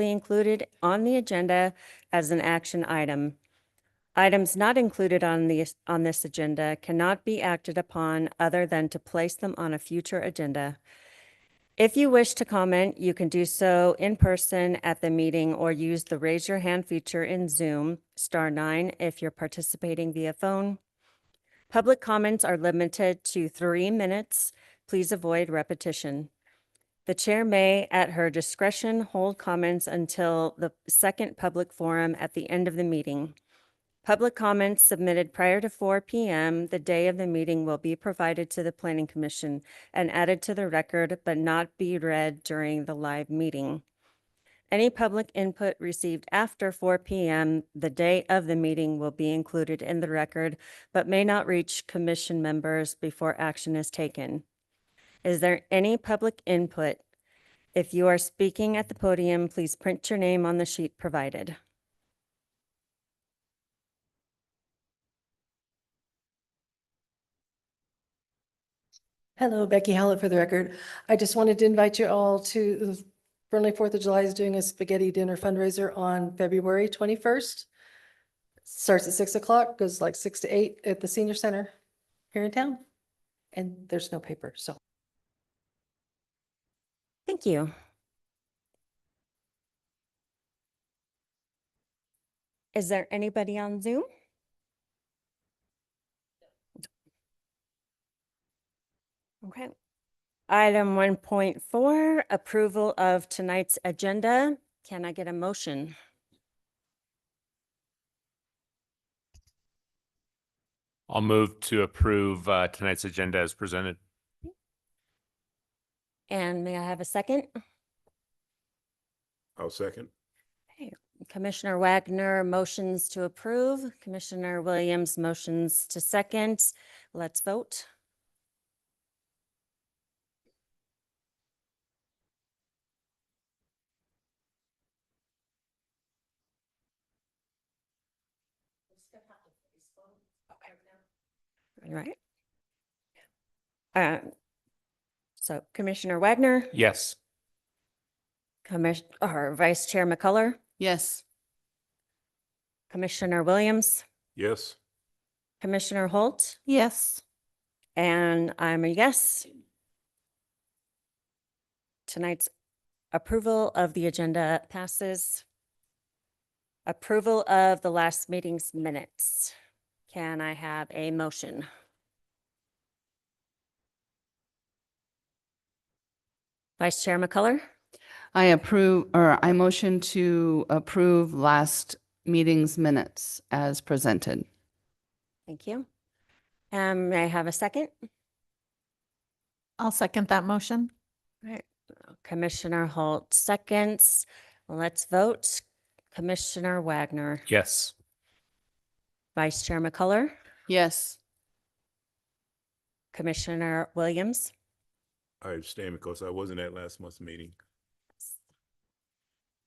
included on the agenda as an action item. Items not included on this agenda cannot be acted upon other than to place them on a future agenda. If you wish to comment, you can do so in person at the meeting or use the raise your hand feature in Zoom, *9 if you're participating via phone. Public comments are limited to 3 minutes. Please avoid repetition. The chair may, at her discretion, hold comments until the second public forum at the end of the meeting. Public comments submitted prior to 4 p.m. the day of the meeting will be provided to the Planning Commission and added to the record, but not be read during the live meeting. Any public input received after 4 p.m. the day of the meeting will be included in the record, but may not reach commission members before action is taken. Is there any public input? If you are speaking at the podium, please print your name on the sheet provided. Hello, Becky Hallett for the record. I just wanted to invite you all to the Fernley 4th of July is doing a spaghetti dinner fundraiser on February 21st. Starts at 6 o'clock, goes like 6 to 8 at the senior center here in town. And there's no paper, so. Thank you. Is there anybody on Zoom? Okay. Item 1.4, approval of tonight's agenda. Can I get a motion? I'll move to approve tonight's agenda as presented. And may I have a second? I'll second. Okay. Commissioner Wagner motions to approve. Commissioner Williams motions to second. Let's vote. All right. So Commissioner Wagner, Yes. Vice Chair McCullough, Yes. Commissioner Williams, Yes. Commissioner Holt, Yes. and I'm a yes. Tonight's approval of the agenda passes. Approval of the last meeting's minutes. Can I have a motion? Vice Chair McCullough? I motion to approve last meeting's minutes as presented. Thank you. May I have a second? I'll second that motion. All right. Commissioner Holt seconds. Let's vote. Commissioner Wagner, Yes. Vice Chair McCullough, Yes. Commissioner Williams, I abstain because I wasn't at last month's meeting.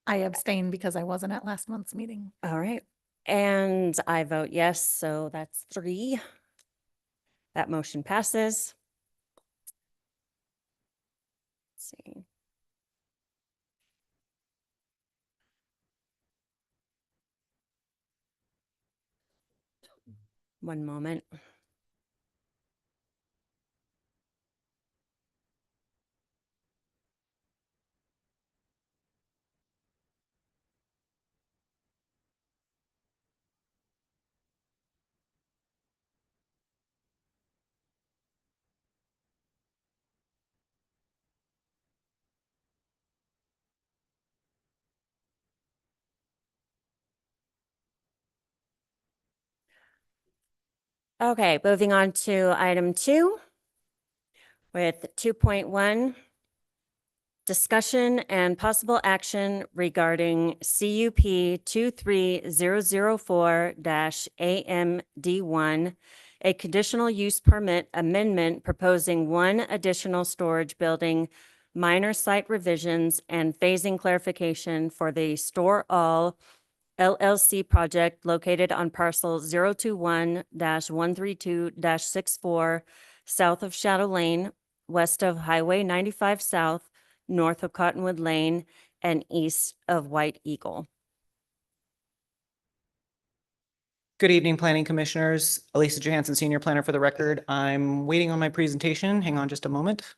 I abstain because I wasn't at last month's meeting. all right. And I vote yes, so that's 3. That motion passes. Let's see. One moment. Okay, moving on to item 2 with 2.1. Discussion and possible action regarding CUP 23004-AMD1, a conditional use permit amendment proposing 1 additional storage building, minor site revisions, and phasing clarification for the Store All LLC project located on parcel 021-132-64 south of Shadow Lane, west of Highway 95 South, north of Cottonwood Lane, and east of White Eagle. Good evening, Planning Commissioners. Elisa Johansson, Senior Planner for the record. I'm waiting on my presentation. Hang on just a moment.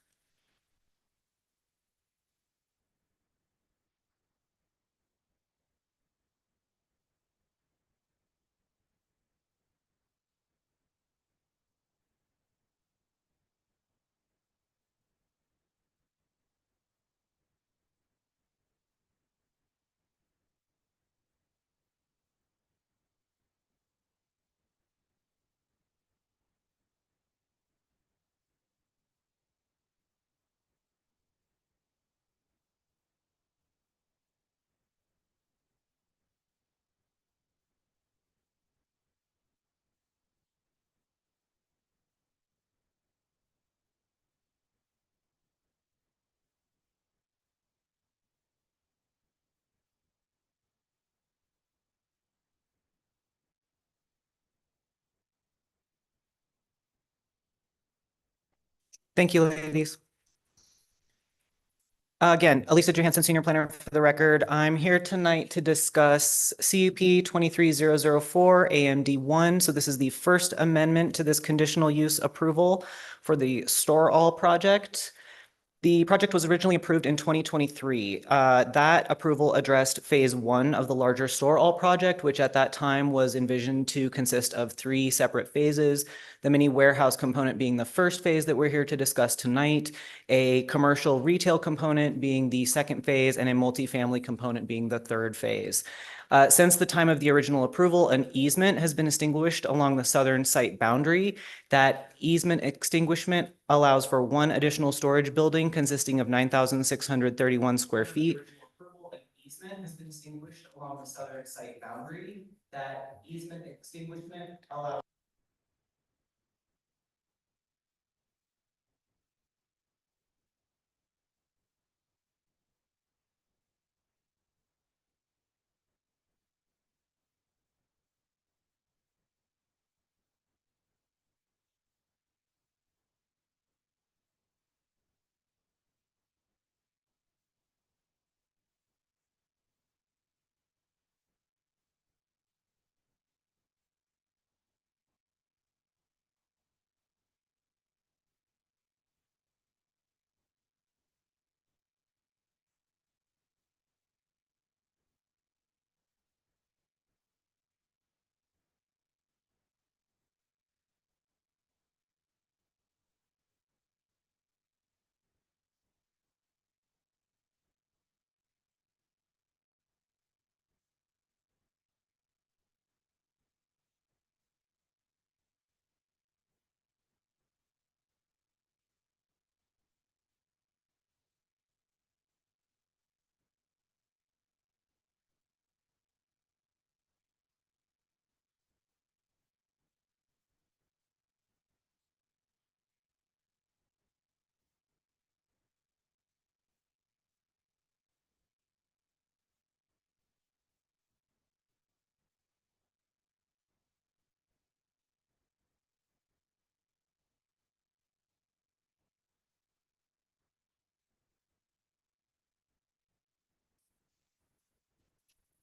Thank you, ladies. Again, Elisa Johansson, Senior Planner for the record. I'm here tonight to discuss CUP 23004 AMD1. So this is the first amendment to this conditional use approval for the Store All project. The project was originally approved in 2023. That approval addressed phase one of the larger Store All project, which at that time was envisioned to consist of 3 separate phases. The mini warehouse component being the first phase that we're here to discuss tonight, a commercial retail component being the second phase, and a multifamily component being the third phase. Since the time of the original approval, an easement has been extinguished along the southern site boundary. That easement extinguishment allows for one additional storage building consisting of 9,631 square feet. An easement has been extinguished along the southern site boundary. That easement extinguishment allows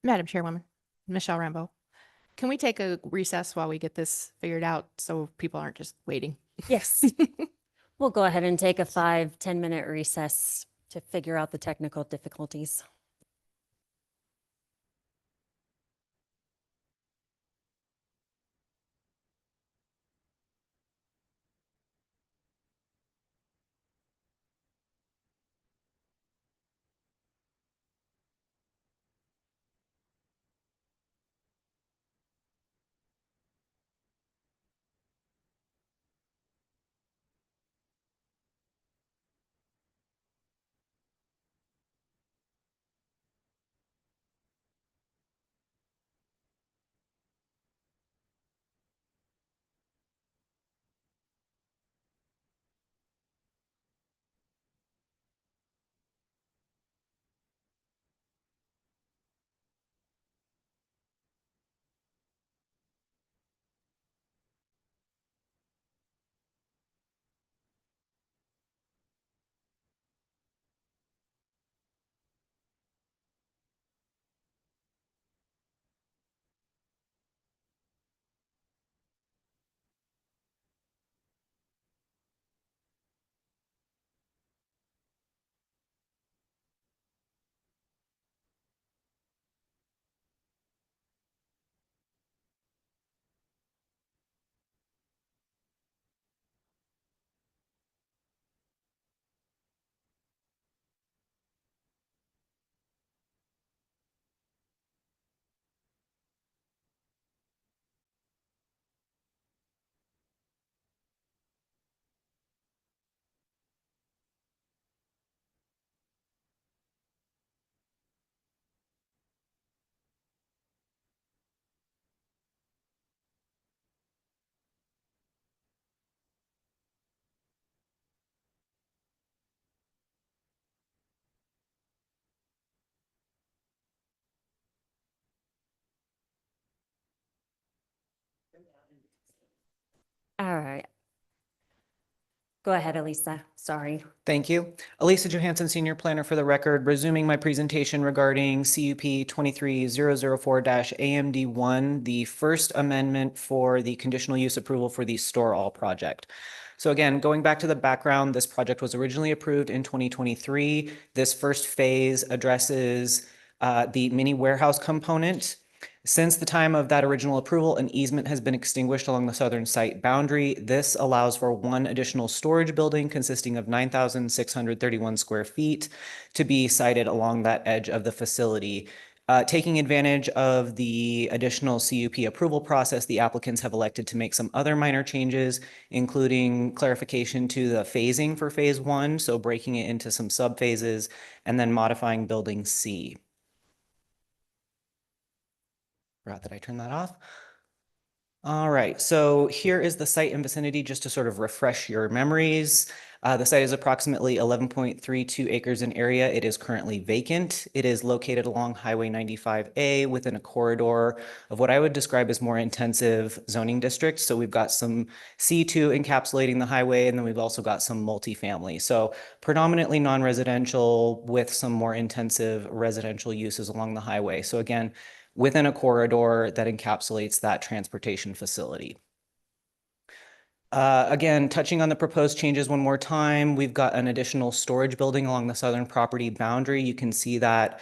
Madam Chairwoman, Michelle Rambo, can we take a recess while we get this figured out so people aren't just waiting? Yes. We'll go ahead and take a 5-10 minute recess to figure out the technical difficulties. All right. Go ahead, Elisa. Sorry. Thank you. Elisa Johansson, Senior Planner for the record, resuming my presentation regarding CUP 23004-AMD1, the first amendment for the conditional use approval for the Store All project. So again, going back to the background, this project was originally approved in 2023. This first phase addresses the mini warehouse component. Since the time of that original approval, an easement has been extinguished along the southern site boundary. This allows for one additional storage building consisting of 9,631 square feet to be sited along that edge of the facility. Taking advantage of the additional CUP approval process, the applicants have elected to make some other minor changes, including clarification to the phasing for phase one, so breaking it into some subphases, and then modifying building C. Forgot that I turned that off. All right, so here is the site and vicinity just to sort of refresh your memories. The site is approximately 11.32 acres in area. It is currently vacant. It is located along Highway 95A within a corridor of what I would describe as more intensive zoning districts. So we've got some C2 encapsulating the highway, and then we've also got some multifamily. So predominantly non-residential with some more intensive residential uses along the highway. So again, within a corridor that encapsulates that transportation facility. Again, touching on the proposed changes one more time, we've got an additional storage building along the southern property boundary. You can see that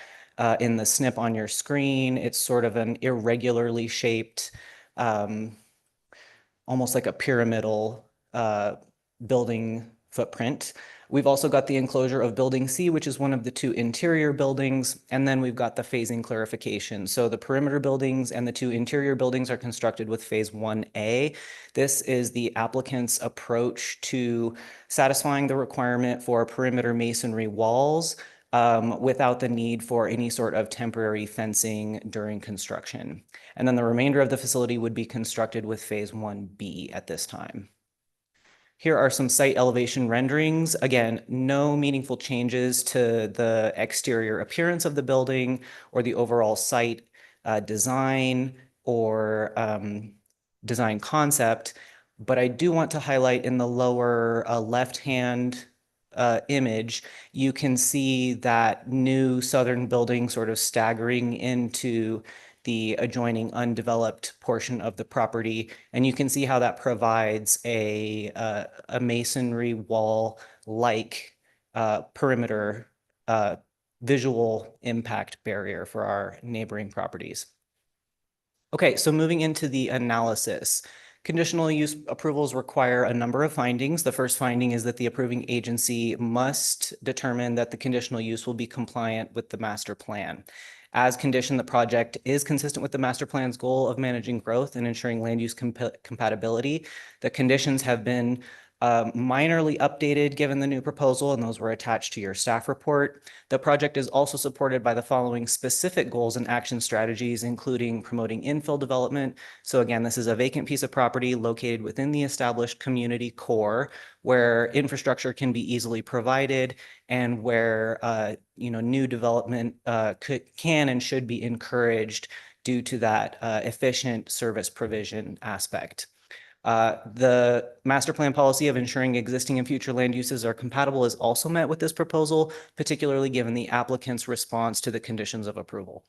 in the snip on your screen. It's sort of an irregularly shaped, almost like a pyramidal building footprint. We've also got the enclosure of building C, which is one of the two interior buildings, and then we've got the phasing clarification. So the perimeter buildings and the two interior buildings are constructed with phase 1A. This is the applicant's approach to satisfying the requirement for perimeter masonry walls without the need for any sort of temporary fencing during construction. And then the remainder of the facility would be constructed with phase 1B at this time. Here are some site elevation renderings. Again, no meaningful changes to the exterior appearance of the building or the overall site design or design concept. But I do want to highlight in the lower left-hand image, you can see that new southern building sort of staggering into the adjoining undeveloped portion of the property. And you can see how that provides a masonry wall-like perimeter visual impact barrier for our neighboring properties. Okay, so moving into the analysis. Conditional use approvals require a number of findings. The first finding is that the approving agency must determine that the conditional use will be compliant with the master plan. As conditioned, the project is consistent with the master plan's goal of managing growth and ensuring land use compatibility. The conditions have been minorly updated given the new proposal, and those were attached to your staff report. The project is also supported by the following specific goals and action strategies, including promoting infill development. So again, this is a vacant piece of property located within the established community core where infrastructure can be easily provided and where new development can and should be encouraged due to that efficient service provision aspect. The master plan policy of ensuring existing and future land uses are compatible is also met with this proposal, particularly given the applicant's response to the conditions of approval.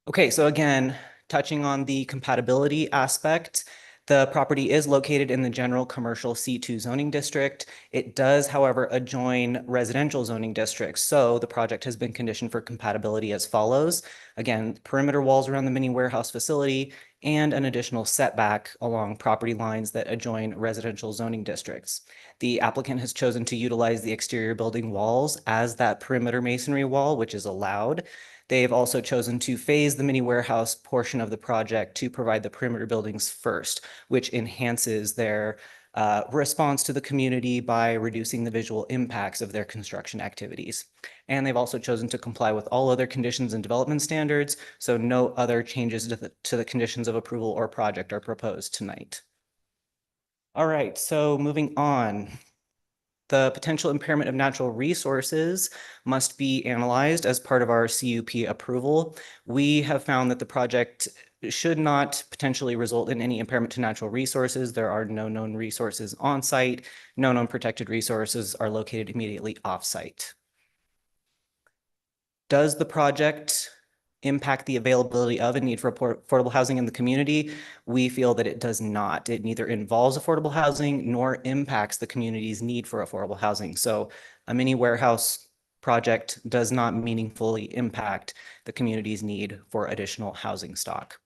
Okay, so again, touching on the compatibility aspect, the property is located in the general commercial C2 zoning district. It does, however, adjoin residential zoning districts. So the project has been conditioned for compatibility as follows. Again, perimeter walls around the mini warehouse facility and an additional setback along property lines that adjoin residential zoning districts. The applicant has chosen to utilize the exterior building walls as that perimeter masonry wall, which is allowed. They've also chosen to phase the mini warehouse portion of the project to provide the perimeter buildings first, which enhances their response to the community by reducing the visual impacts of their construction activities. And they've also chosen to comply with all other conditions and development standards, so no other changes to the conditions of approval or project are proposed tonight. All right, so moving on. The potential impairment of natural resources must be analyzed as part of our CUP approval. We have found that the project should not potentially result in any impairment to natural resources. There are no known resources on site. No known protected resources are located immediately off-site. Does the project impact the availability of and need for affordable housing in the community? We feel that it does not. It neither involves affordable housing nor impacts the community's need for affordable housing. So a mini warehouse project does not meaningfully impact the community's need for additional housing stock.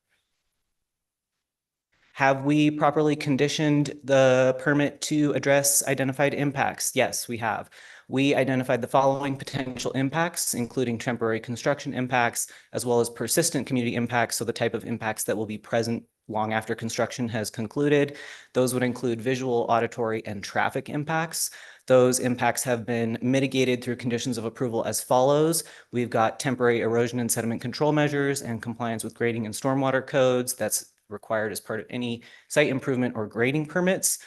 Have we properly conditioned the permit to address identified impacts? Yes, we have. We identified the following potential impacts, including temporary construction impacts, as well as persistent community impacts, so the type of impacts that will be present long after construction has concluded. Those would include visual, auditory, and traffic impacts. Those impacts have been mitigated through conditions of approval as follows. We've got temporary erosion and sediment control measures and compliance with grading and stormwater codes. That's required as part of any site improvement or grading permits.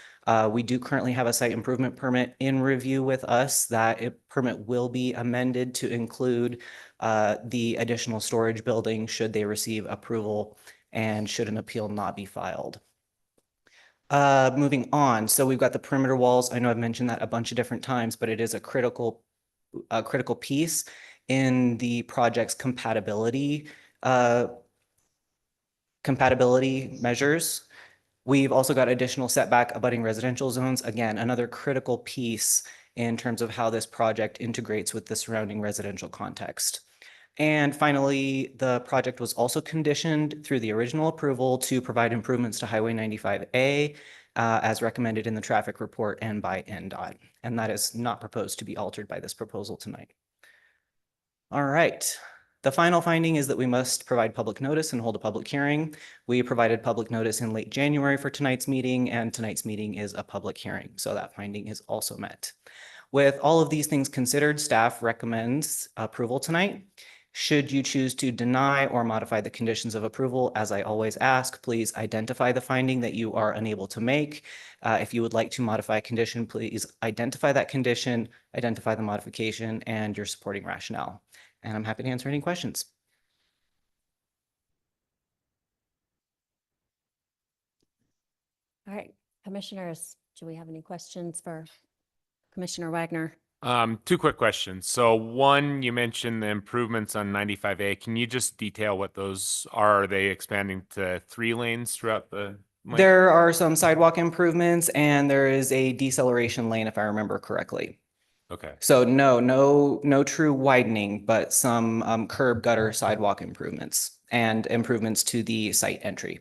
We do currently have a site improvement permit in review with us. That permit will be amended to include the additional storage building should they receive approval and should an appeal not be filed. Moving on, so we've got the perimeter walls. I know I've mentioned that a bunch of different times, but it is a critical piece in the project's compatibility measures. We've also got additional setback abutting residential zones. Again, another critical piece in terms of how this project integrates with the surrounding residential context. And finally, the project was also conditioned through the original approval to provide improvements to Highway 95A as recommended in the traffic report and by NDOT. And that is not proposed to be altered by this proposal tonight. All right. The final finding is that we must provide public notice and hold a public hearing. We provided public notice in late January for tonight's meeting, and tonight's meeting is a public hearing, so that finding is also met. With all of these things considered, staff recommends approval tonight. Should you choose to deny or modify the conditions of approval, as I always ask, please identify the finding that you are unable to make. If you would like to modify a condition, please identify that condition, identify the modification, and your supporting rationale. And I'm happy to answer any questions. All right, commissioners, do we have any questions for Commissioner Wagner? Two quick questions. So one, you mentioned the improvements on 95A. Can you just detail what those are? Are they expanding to 3 lanes throughout the length? There are some sidewalk improvements and there is a deceleration lane, if I remember correctly. Okay. So no true widening, but some curb gutter sidewalk improvements and improvements to the site entry.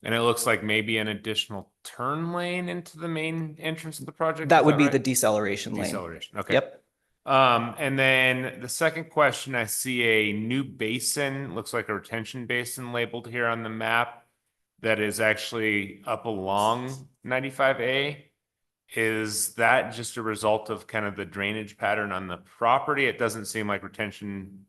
And it looks like maybe an additional turn lane into the main entrance of the project. That Is would be right? the deceleration lane. Deceleration. Okay. Yep. And then the second question, I see a new basin, looks like a retention basin labeled here on the map that is actually up along 95A. Is that just a result of kind of the drainage pattern on the property? It doesn't seem like retention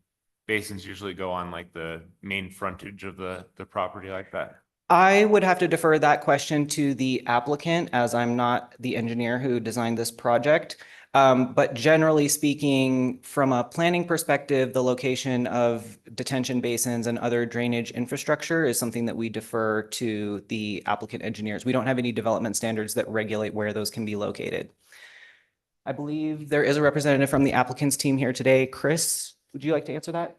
basins usually go on like the main frontage of the property like that. I would have to defer that question to the applicant, as I'm not the engineer who designed this project. But generally speaking, from a planning perspective, the location of detention basins and other drainage infrastructure is something that we defer to the applicant engineers. We don't have any development standards that regulate where those can be located. I believe there is a representative from the applicant's team here today. Chris, would you like to answer that?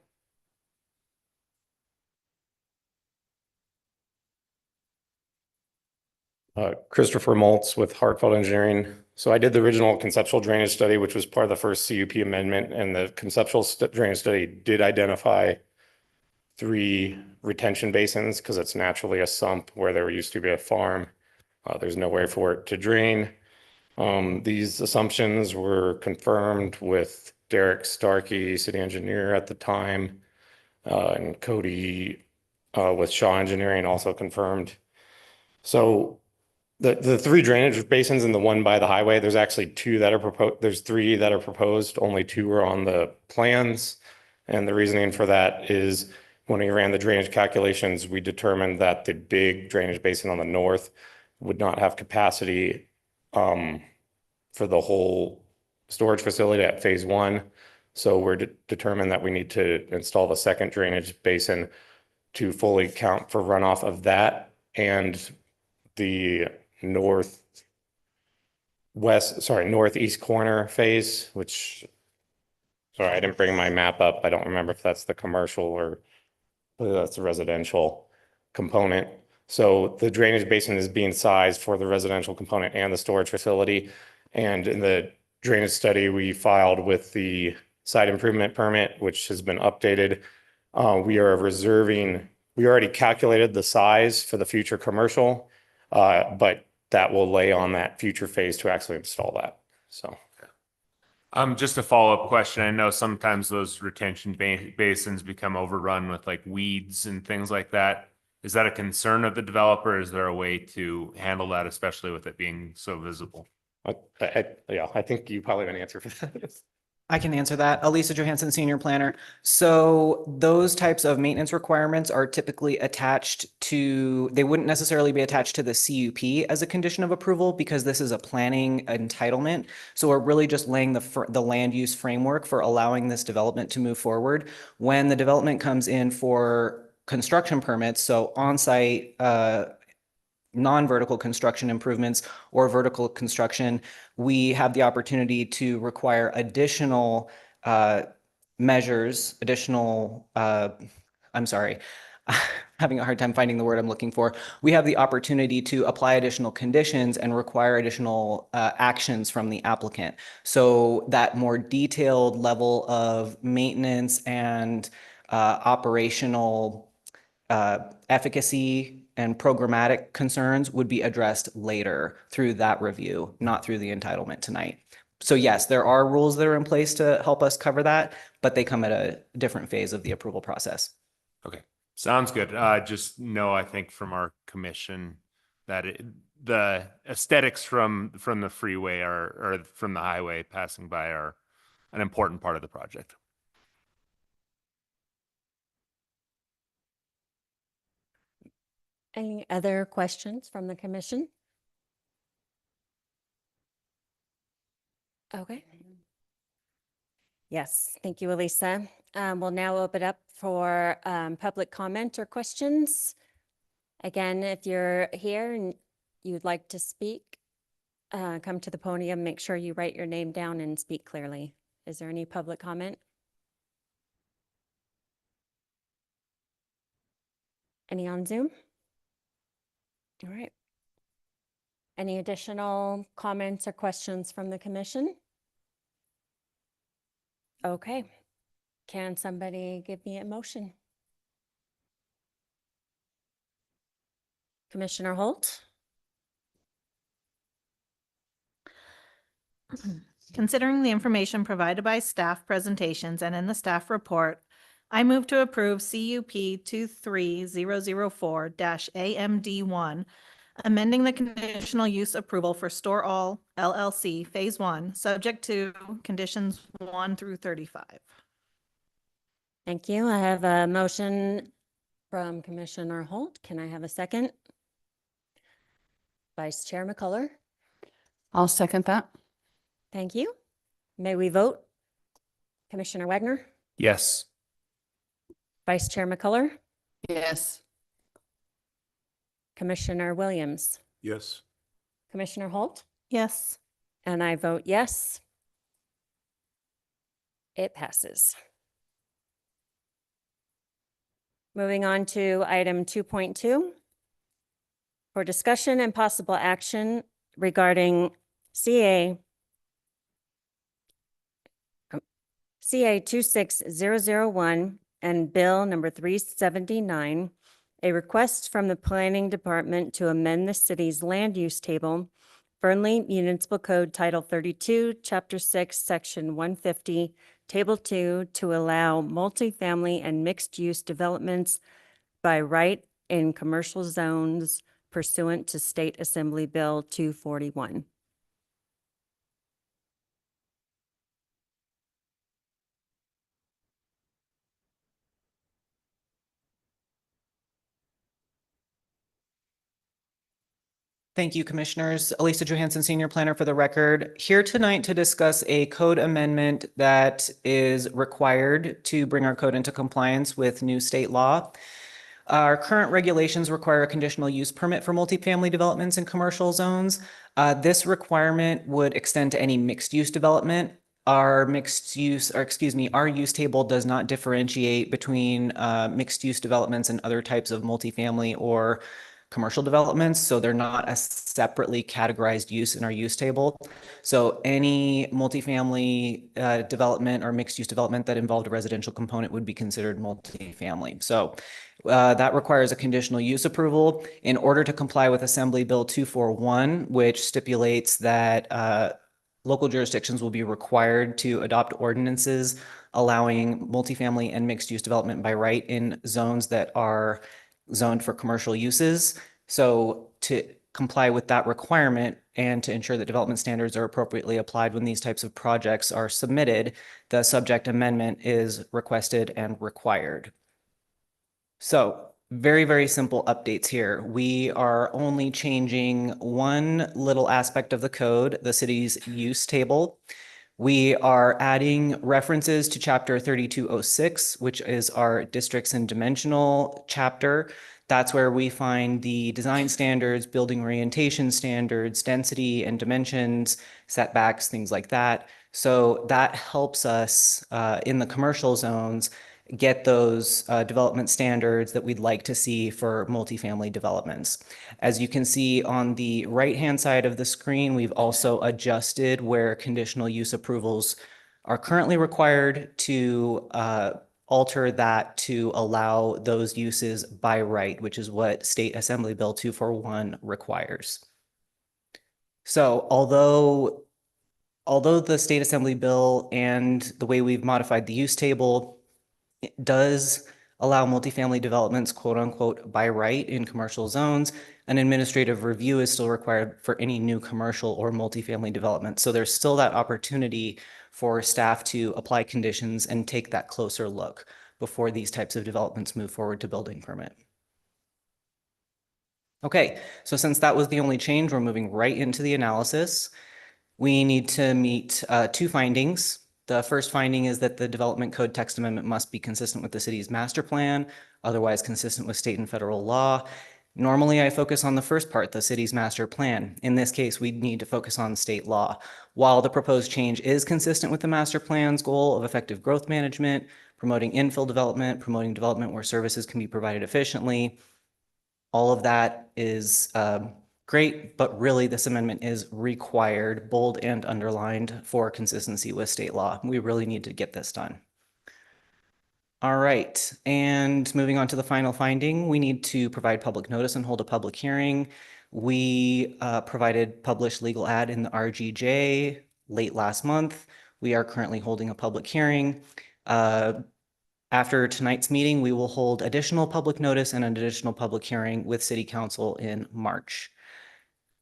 Christopher Maltz with Hartfeld Engineering. So I did the original conceptual drainage study, which was part of the first CUP amendment, and the conceptual drainage study did identify 3 retention basins because it's naturally a sump where there used to be a farm. There's nowhere for it to drain. These assumptions were confirmed with Derek Starkey, city engineer at the time, and Cody with Shaw Engineering also confirmed. So the 3 drainage basins and the one by the highway, there's actually 2 that are proposed. There's 3 that are proposed. Only 2 are on the plans. And the reasoning for that is when we ran the drainage calculations, we determined that the big drainage basin on the north would not have capacity for the whole storage facility at phase 1. So we're determined that we need to install the second drainage basin to fully count for runoff of that and the northeast corner phase, which, sorry, I didn't bring my map up. I don't remember if that's the commercial or whether that's the residential component. So the drainage basin is being sized for the residential component and the storage facility. And in the drainage study we filed with the site improvement permit, which has been updated, we already calculated the size for the future commercial, but that will lay on that future phase to actually install that. So. Just a follow-up question. I know sometimes those retention basins become overrun with like weeds and things like that. Is that a concern of the developer? Is there a way to handle that, especially with it being so visible? Yeah, I think you probably have an answer for that. I can answer that. Elisa Johansson, Senior Planner. So those types of maintenance requirements are typically attached to, they wouldn't necessarily be attached to the CUP as a condition of approval because this is a planning entitlement. So we're really just laying the land use framework for allowing this development to move forward. When the development comes in for construction permits, so on-site non-vertical construction improvements or vertical construction, we have the opportunity to require additional measures, I'm sorry, having a hard time finding the word I'm looking for. We have the opportunity to apply additional conditions and require additional actions from the applicant. So that more detailed level of maintenance and operational efficacy and programmatic concerns would be addressed later through that review, not through the entitlement tonight. So yes, there are rules that are in place to help us cover that, but they come at a different phase of the approval process. Okay, sounds good. Just know, I think from our commission that the aesthetics from the freeway or from the highway passing by are an important part of the project. Any other questions from the commission? Okay. Yes, thank you, Elisa. We'll now open up for public comment or questions. Again, if you're here and you'd like to speak, come to the podium, make sure you write your name down and speak clearly. Is there any public comment? Any on Zoom? All right. Any additional comments or questions from the commission? Okay. Can somebody give me a motion? Commissioner Holt? Considering the information provided by staff presentations and in the staff report, I move to approve CUP 23004-AMD1, amending the conditional use approval for Store All LLC Phase 1, subject to conditions 1 through 35. Thank you. I have a motion from Commissioner Holt. Can I have a second? Vice Chair McCullough? I'll second that. Thank you. May we vote? Commissioner Wagner? Yes. Vice Chair McCullough? Yes. Commissioner Williams? Yes. Commissioner Holt? Yes. And I vote yes. It passes. Moving on to item 2.2. For discussion and possible action regarding CA 26001 and Bill number 379, a request from the Planning Department to amend the city's land use table, Fernley Municipal Code Title 32, Chapter 6, Section 150, Table 2, to allow multifamily and mixed-use developments by right in commercial zones pursuant to State Assembly Bill 241. Thank you, Commissioners. Elisa Johansson, Senior Planner for the record. Here tonight to discuss a code amendment that is required to bring our code into compliance with new state law. Our current regulations require a conditional use permit for multifamily developments in commercial zones. This requirement would extend to any mixed-use development. Our our use table does not differentiate between mixed-use developments and other types of multifamily or commercial developments, so they're not a separately categorized use in our use table. So any multifamily development or mixed-use development that involved a residential component would be considered multifamily. So that requires a conditional use approval in order to comply with Assembly Bill 241, which stipulates that local jurisdictions will be required to adopt ordinances allowing multifamily and mixed-use development by right in zones that are zoned for commercial uses. So to comply with that requirement and to ensure that development standards are appropriately applied when these types of projects are submitted, the subject amendment is requested and required. So very, very simple updates here. We are only changing one little aspect of the code, the city's use table. We are adding references to chapter 3206, which is our districts and dimensional chapter. That's where we find the design standards, building orientation standards, density and dimensions, setbacks, things like that. So that helps us in the commercial zones get those development standards that we'd like to see for multifamily developments. As you can see on the right-hand side of the screen, we've also adjusted where conditional use approvals are currently required to alter that to allow those uses by right, which is what State Assembly Bill 241 requires. So although the State Assembly Bill and the way we've modified the use table it does allow multifamily developments, quote unquote, by right in commercial zones, an administrative review is still required for any new commercial or multifamily development. So there's still that opportunity for staff to apply conditions and take that closer look before these types of developments move forward to building permit. Okay, so since that was the only change, we're moving right into the analysis. We need to meet two findings. The first finding is that the development code text amendment must be consistent with the city's master plan, otherwise consistent with state and federal law. Normally, I focus on the first part, the city's master plan. In this case, we need to focus on state law. While the proposed change is consistent with the master plan's goal of effective growth management, promoting infill development, promoting development where services can be provided efficiently, all of that is great, but really this amendment is required, bold and underlined, for consistency with state law. We really need to get this done. All right, and moving on to the final finding, we need to provide public notice and hold a public hearing. We provided published legal ad in the RGJ late last month. We are currently holding a public hearing. After tonight's meeting, we will hold additional public notice and an additional public hearing with City Council in March.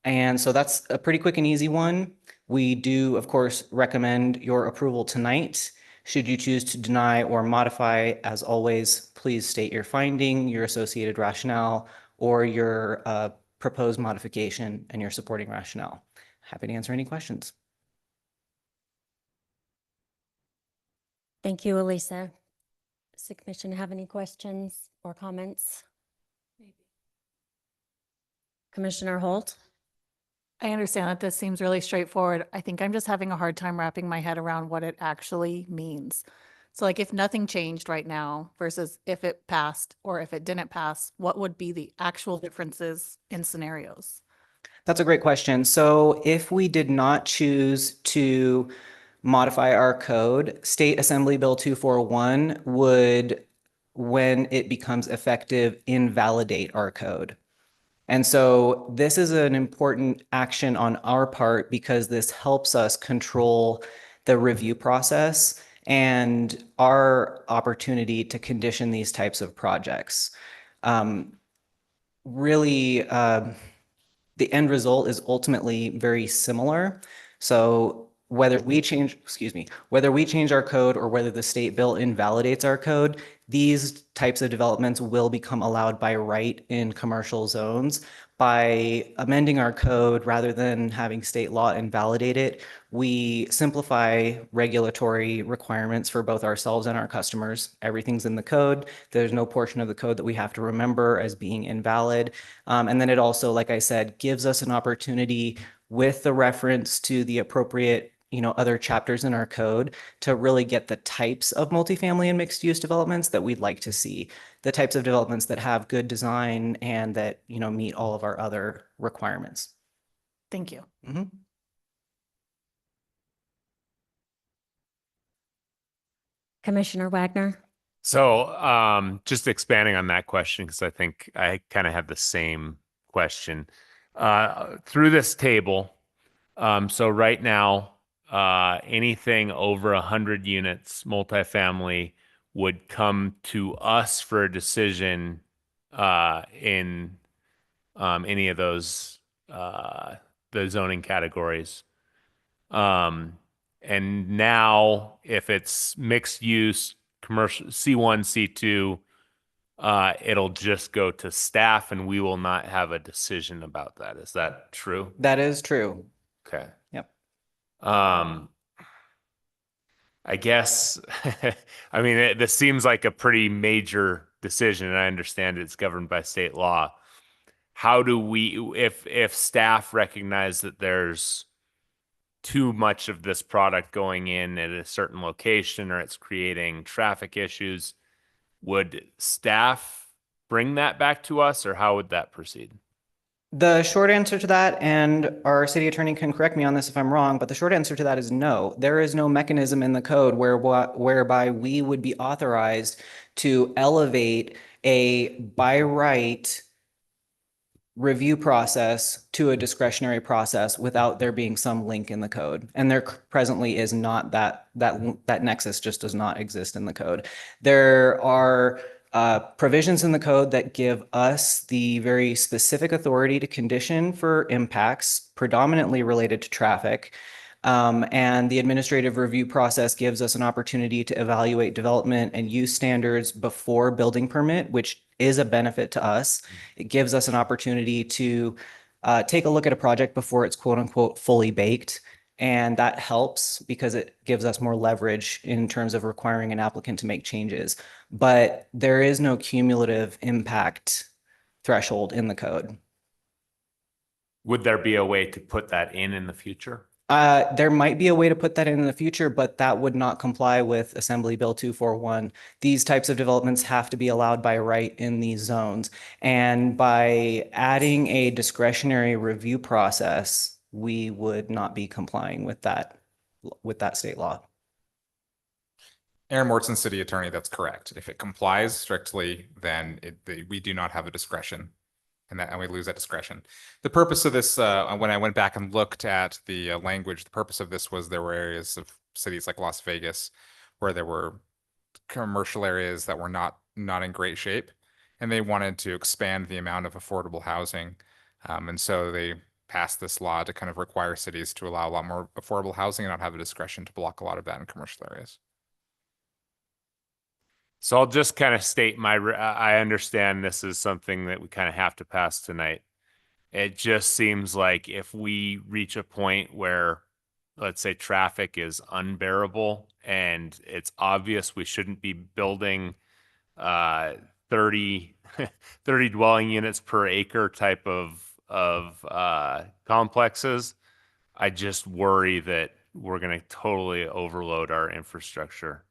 And so that's a pretty quick and easy one. We do, of course, recommend your approval tonight. Should you choose to deny or modify, as always, please state your finding, your associated rationale, or your proposed modification and your supporting rationale. Happy to answer any questions. Thank you, Elisa. Does the commission have any questions or comments? Commissioner Holt? I understand that this seems really straightforward. I think I'm just having a hard time wrapping my head around what it actually means. So like if nothing changed right now versus if it passed or if it didn't pass, what would be the actual differences in scenarios? That's a great question. So if we did not choose to modify our code, State Assembly Bill 241 would, when it becomes effective, invalidate our code. And so this is an important action on our part because this helps us control the review process and our opportunity to condition these types of projects. Really, the end result is ultimately very similar. So whether we change, excuse me, whether we change our code or whether the state bill invalidates our code, these types of developments will become allowed by right in commercial zones. By amending our code, rather than having state law invalidate it, we simplify regulatory requirements for both ourselves and our customers. Everything's in the code. There's no portion of the code that we have to remember as being invalid. And then it also, like I said, gives us an opportunity with the reference to the appropriate, other chapters in our code to really get the types of multifamily and mixed use developments that we'd like to see, the types of developments that have good design and that, meet all of our other requirements. Thank you. Mhm. Commissioner Wagner? So, just expanding on that question, because I think I kind of have the same question. Through this table, so right now, anything over 100 units, multifamily, would come to us for a decision in any of those the zoning categories. And now, if it's mixed use, commercial C1, C2, it'll just go to staff and we will not have a decision about that. Is that true? That is true. Okay. Yep. I guess, I mean, this seems like a pretty major decision, and I understand it's governed by state law. How do we, if staff recognize that there's too much of this product going in at a certain location or it's creating traffic issues, would staff bring that back to us, or how would that proceed? The short answer to that, and our city attorney can correct me on this if I'm wrong, but the short answer to that is no. There is no mechanism in the code whereby we would be authorized to elevate a by right review process to a discretionary process without there being some link in the code. And there presently is not that nexus just does not exist in the code. There are provisions in the code that give us the very specific authority to condition for impacts predominantly related to traffic. And the administrative review process gives us an opportunity to evaluate development and use standards before building permit, which is a benefit to us. It gives us an opportunity to take a look at a project before it's quote unquote fully baked. And that helps because it gives us more leverage in terms of requiring an applicant to make changes. But there is no cumulative impact threshold in the code. Would there be a way to put that in the future? There might be a way to put that in the future, but that would not comply with Assembly Bill 241. These types of developments have to be allowed by right in these zones. And by adding a discretionary review process, we would not be complying with that state law. Aaron Mortson, City Attorney, that's correct. If it complies strictly, then we do not have a discretion. And we lose that discretion. The purpose of this, when I went back and looked at the language, the purpose of this was there were areas of cities like Las Vegas where there were commercial areas that were not in great shape, and they wanted to expand the amount of affordable housing. And so they passed this law to kind of require cities to allow a lot more affordable housing and not have a discretion to block a lot of that in commercial areas. So I'll just kind of state I understand this is something that we kind of have to pass tonight. It just seems like if we reach a point where, let's say, traffic is unbearable and it's obvious we shouldn't be building 30 dwelling units per acre type of complexes, I just worry that we're going to totally overload our infrastructure.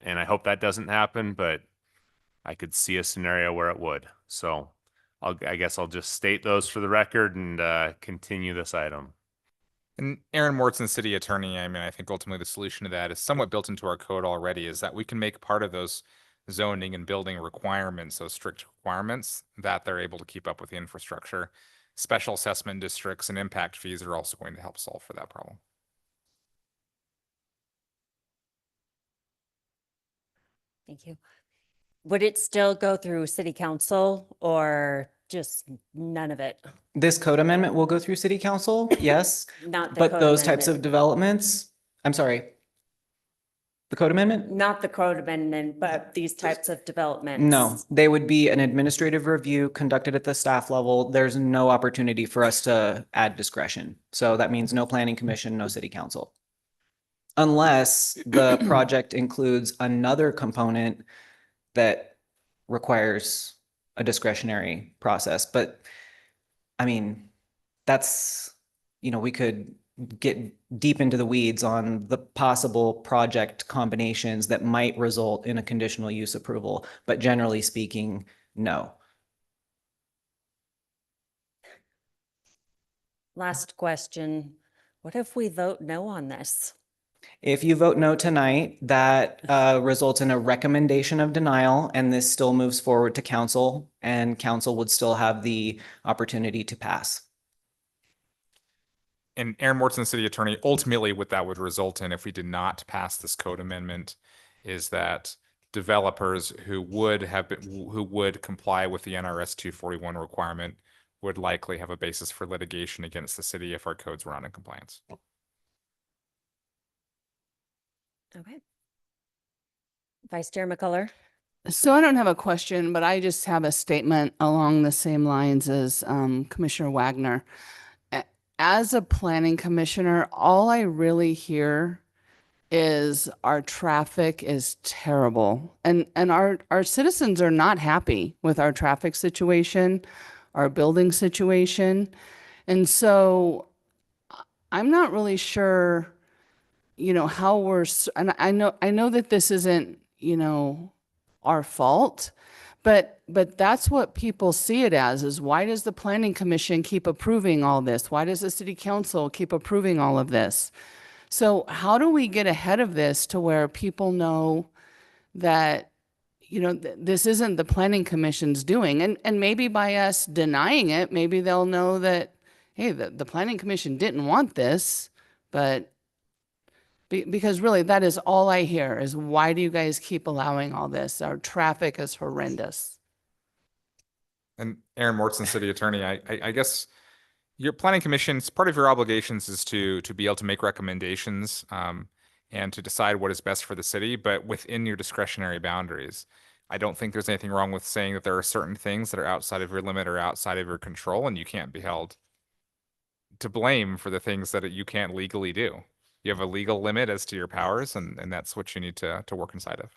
And I hope that doesn't happen, but I could see a scenario where it would. So I guess I'll just state those for the record and continue this item. And Aaron Mortson, City Attorney, I mean, I think ultimately the solution to that is somewhat built into our code already, is that we can make part of those zoning and building requirements, those strict requirements, that they're able to keep up with the infrastructure. Special assessment districts and impact fees are also going to help solve for that problem. Thank you. Would it still go through city council, or just none of it. This code amendment will go through city council, yes, Not the but code those types of amendment. developments, I'm sorry. The code amendment? Not the code amendment, but these types of developments. No, they would be an administrative review conducted at the staff level. There's no opportunity for us to add discretion. So that means no planning commission, no city council. Unless the project includes another component that requires a discretionary process. But I mean, that's, we could get deep into the weeds on the possible project combinations that might result in a conditional use approval. But generally speaking, no. Last question. What if we vote no on this? If you vote no tonight, that results in a recommendation of denial, and this still moves forward to council, and council would still have the opportunity to pass. And Aaron Morton, city attorney, ultimately what that would result in if we did not pass this code amendment is that developers who would comply with the NRS 241 requirement would likely have a basis for litigation against the city if our codes were not in compliance. Okay. Vice Chair McCullough. So I don't have a question, but I just have a statement along the same lines as Commissioner Wagner. As a planning commissioner, all I really hear is our traffic is terrible. And our citizens are not happy with our traffic situation, our building situation. And so I'm not really sure, how and I know that this isn't, our fault, but that's what people see it as, is why does the planning commission keep approving all this? Why does the city council keep approving all of this? So how do we get ahead of this to where people know that, this isn't the planning commission's doing? And maybe by us denying it, maybe they'll know that, hey, the planning commission didn't want this, but because really that is all I hear is, why do you guys keep allowing all this? Our traffic is horrendous. And Aaron Morton, city attorney, I guess your planning commission's part of your obligations is to be able to make recommendations and to decide what is best for the city, but within your discretionary boundaries. I don't think there's anything wrong with saying that there are certain things that are outside of your limit or outside of your control, and you can't be held to blame for the things that you can't legally do. You have a legal limit as to your powers, and that's what you need to work inside of.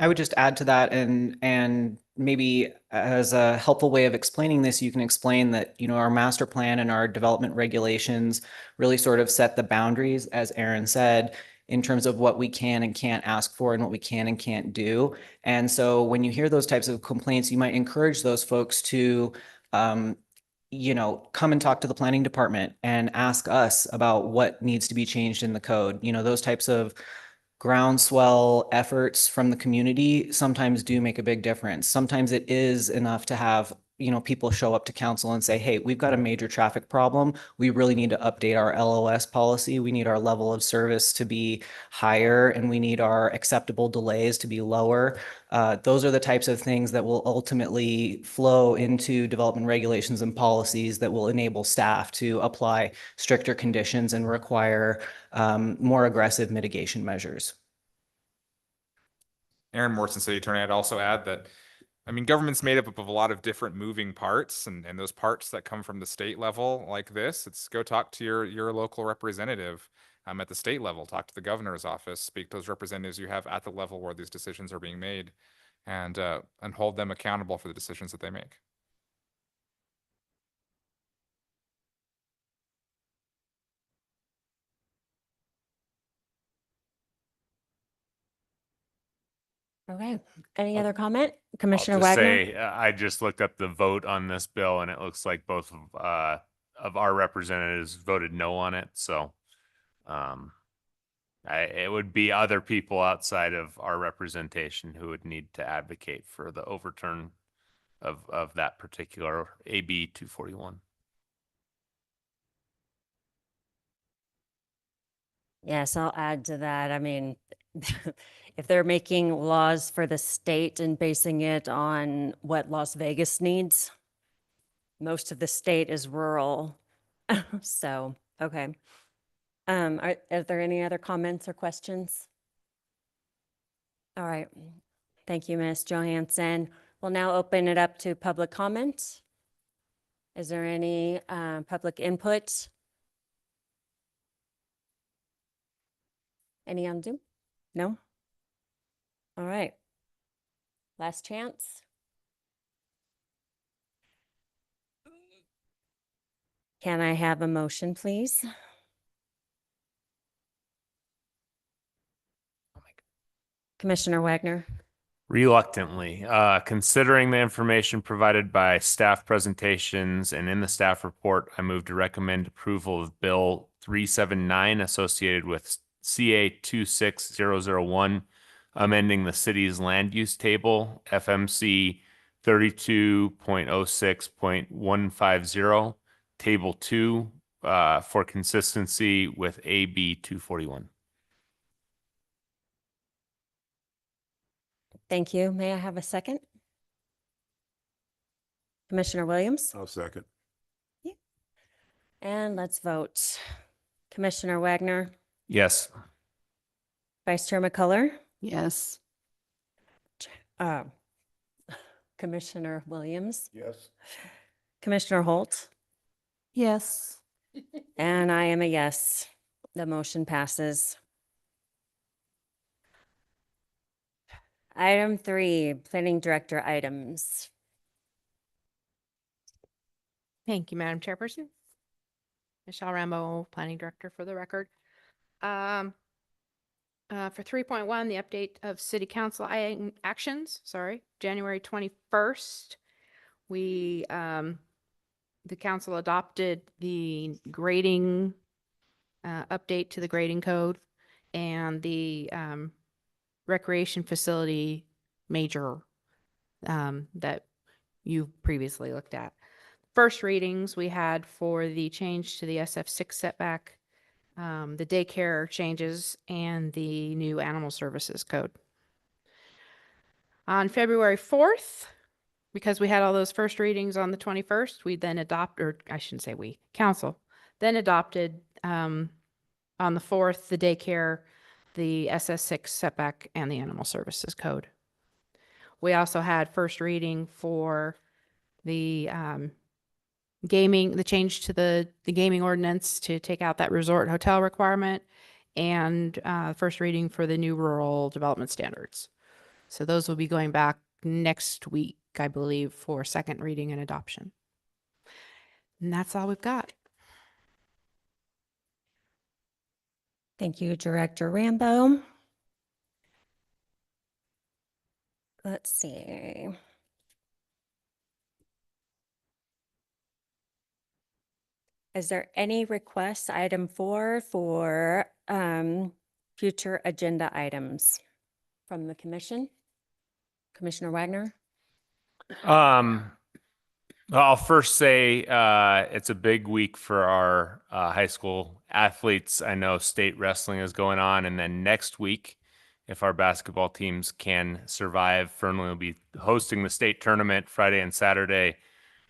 I would just add to that, and maybe as a helpful way of explaining this, you can explain that, our master plan and our development regulations really sort of set the boundaries, as Aaron said, in terms of what we can and can't ask for and what we can and can't do. And so when you hear those types of complaints, you might encourage those folks to come and talk to the planning department and ask us about what needs to be changed in the code. Those types of groundswell efforts from the community sometimes do make a big difference. Sometimes it is enough to have, people show up to council and say, hey, we've got a major traffic problem. We really need to update our LOS policy. We need our level of service to be higher, and we need our acceptable delays to be lower. Those are the types of things that will ultimately flow into development regulations and policies that will enable staff to apply stricter conditions and require more aggressive mitigation measures. Aaron Morton, city attorney, I'd also add that, government's made up of a lot of different moving parts, and those parts that come from the state level like this, it's go talk to your local representative at the state level, talk to the governor's office, speak to those representatives you have at the level where these decisions are being made, and hold them accountable for the decisions that they make. Okay. Any other comment? I'll Commissioner just Wagner? say, I just looked up the vote on this bill, and it looks like both of our representatives voted no on it. So it would be other people outside of our representation who would need to advocate for the overturn of that particular AB 241. Yes, I'll add to that. I mean, if they're making laws for the state and basing it on what Las Vegas needs, most of the state is rural. So, okay. Are there any other comments or questions? All right. Thank you, Ms. Johansson. We'll now open it up to public comment. Is there any public input? Any on Zoom? No? All right. Last chance. Can I have a motion, please? Commissioner Wagner. Reluctantly, considering the information provided by staff presentations and in the staff report, I move to recommend approval of Bill 379 associated with CA 26001, amending the city's land use table, FMC 32.06.150, Table 2, for consistency with AB 241. Thank you. May I have a second? Commissioner Williams? I'll second. And let's vote. Commissioner Wagner, Yes. Vice Chair McCullough, Yes. uh, Commissioner Williams, Yes. Commissioner Holt, Yes. and I am a yes. The motion passes. Item 3, Planning Director items. Thank you, Madam Chairperson. Michelle Rambo, Planning Director for the record. For 3.1, the update of City Council actions, January 21st, we, the council adopted the grading, update to the grading code and the recreation facility major that you previously looked at. First readings we had for the change to the SF6 setback, the daycare changes, and the new animal services code. On February 4th, because we had all those first readings on the 21st, we then council then adopted on the 4th, the daycare, the SS6 setback, and the animal services code. We also had first reading for the gaming, the change to the gaming ordinance to take out that resort hotel requirement, and first reading for the new rural development standards. So those will be going back next week, I believe, for second reading and adoption. And that's all we've got. Thank you, Director Rambo. Let's see. Is there any requests, item 4, for future agenda items from the commission? Commissioner Wagner? I'll first say it's a big week for our high school athletes. I know state wrestling is going on, and then next week, if our basketball teams can survive, Fernley will be hosting the state tournament Friday and Saturday.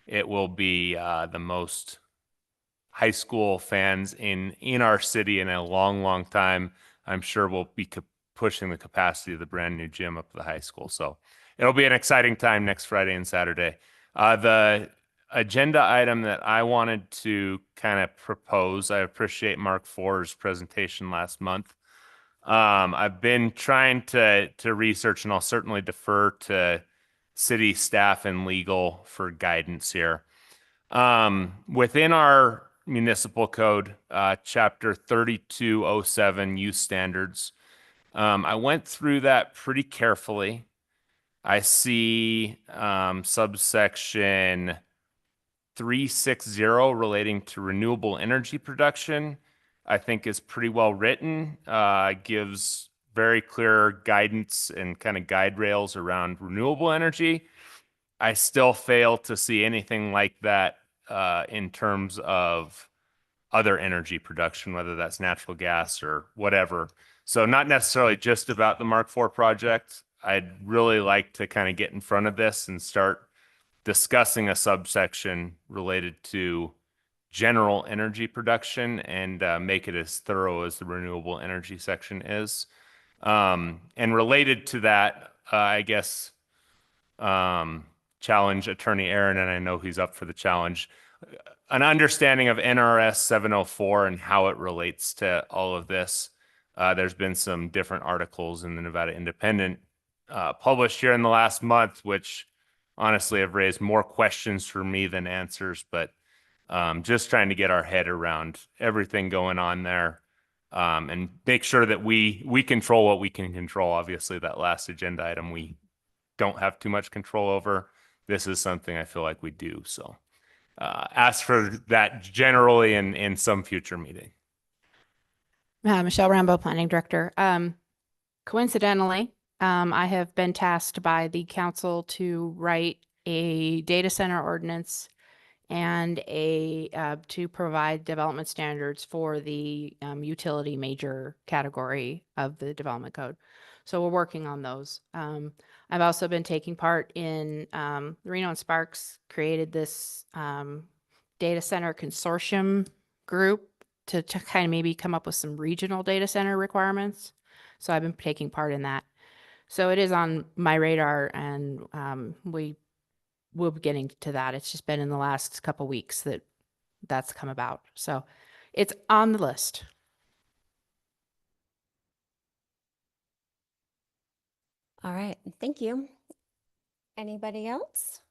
It will be the most high school fans in our city in a long time. I'm sure we'll be pushing the capacity of the brand new gym up to the high school. So it'll be an exciting time next Friday and Saturday. The agenda item that I wanted to kind of propose, I appreciate Mark For's presentation last month. I've been trying to research, and I'll certainly defer to city staff and legal for guidance here. Within our municipal code, chapter 3207, use standards, I went through that pretty carefully. I see subsection 360 relating to renewable energy production, I think is pretty well written, gives very clear guidance and kind of guide rails around renewable energy. I still fail to see anything like that in terms of other energy production, whether that's natural gas or whatever. So not necessarily just about the Mark IV project. I'd really like to kind of get in front of this and start discussing a subsection related to general energy production and make it as thorough as the renewable energy section is. And related to that, I guess, challenge Attorney Aaron, and I know he's up for the challenge, an understanding of NRS 704 and how it relates to all of this. There's been some different articles in the Nevada Independent published here in the last month, which honestly have raised more questions for me than answers, but just trying to get our head around everything going on there and make sure that we control what we can control. Obviously, that last agenda item we don't have too much control over. This is something I feel like we do. So ask for that generally in some future meeting. Michelle Rambo, Planning Director. Coincidentally, I have been tasked by the council to write a data center ordinance and to provide development standards for the utility major category of the development code. So we're working on those. I've also been taking part in Reno and Sparks created this data center consortium group to kind of maybe come up with some regional data center requirements. So I've been taking part in that. So it is on my radar, and we will be getting to that. It's just been in the last couple weeks that that's come about. So it's on the list. All right, thank you. Anybody else?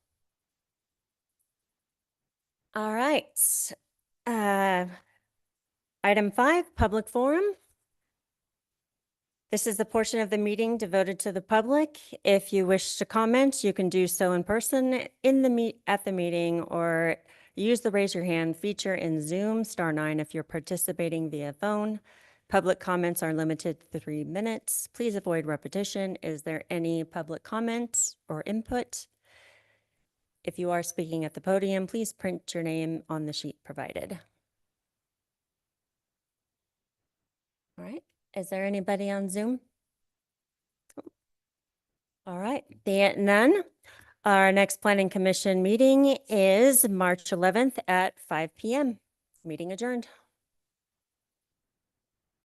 All right. Item 5, public forum. This is the portion of the meeting devoted to the public. If you wish to comment, you can do so in person at the meeting, or use the raise your hand feature in Zoom, *9 if you're participating via phone. Public comments are limited to 3 minutes. Please avoid repetition. Is there any public comment or input? If you are speaking at the podium, please print your name on the sheet provided. All right. Is there anybody on Zoom? All right, being none, our next Planning Commission meeting is March 11th at 5 p.m. Meeting adjourned.